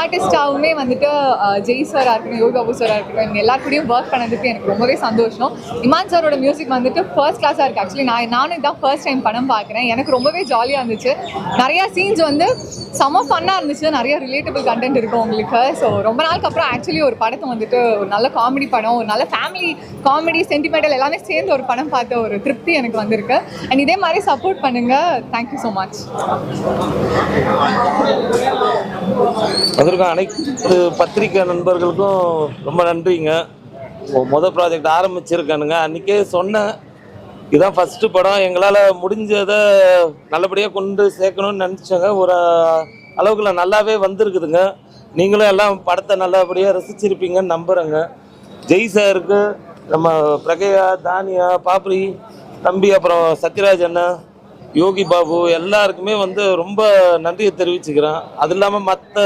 ஆர்டிஸ்டாகவுமே வந்துட்டு ஜெய் சாராக இருக்கட்டும், யோகி பாபு சாராக இருக்கட்டும், இவங்க எல்லாருக்கூடையும் ஒர்க் பண்ணதுக்கு எனக்கு ரொம்பவே சந்தோஷம். இமான் சாரோட மியூசிக் வந்துட்டு ஃபர்ஸ்ட் கிளாஸாக இருக்குது. ஆக்சுவலி நானும் இதான் ஃபர்ஸ்ட் டைம் படம் பார்க்குறேன். எனக்கு ரொம்பவே ஜாலியாக இருந்துச்சு. நிறையா சீன்ஸ் வந்து செம ஃபன்னாக இருந்துச்சு. நிறைய ரிலேட்டபிள் கண்டென்ட் இருக்கும் உங்களுக்கு. ஸோ ரொம்ப நாளுக்கு அப்புறம் ஆக்சுவலி ஒரு படத்தை வந்துட்டு ஒரு நல்ல காமெடி படம், ஒரு நல்ல ஃபேமிலி காமெடி சென்டிமெண்டல் எல்லாமே சேர்ந்து ஒரு படம் பார்த்த ஒரு திருப்தி எனக்கு வந்திருக்கு. அண்ட் இதே மாதிரி சப்போர்ட் பண்ணுங்கள். Thank you so much. வந்திருக்க அனைத்து பத்திரிகை நண்பர்களுக்கும் ரொம்ப நன்றிங்க. மொதல் ப்ராஜெக்ட் ஆரம்பிச்சிருக்கானுங்க. அன்றைக்கே சொன்னேன், இதுதான் ஃபஸ்ட்டு படம், எங்களால் முடிஞ்சதை நல்லபடியாக கொண்டு சேர்க்கணும்னு நினச்சோங்க. ஒரு அளவுக்குள்ள நல்லாவே வந்திருக்குதுங்க. நீங்களும் எல்லாம் படத்தை நல்லபடியாக ரசிச்சிருப்பீங்கன்னு நம்புகிறேங்க. ஜெய் சாருக்கு, நம்ம பிரகையா, தானியா, பாப்ரி தம்பி, அப்புறம் சத்யராஜ் அண்ணா, யோகி பாபு எல்லாருக்குமே வந்து ரொம்ப நன்றியை தெரிவிச்சுக்கிறேன். அது இல்லாமல் மற்ற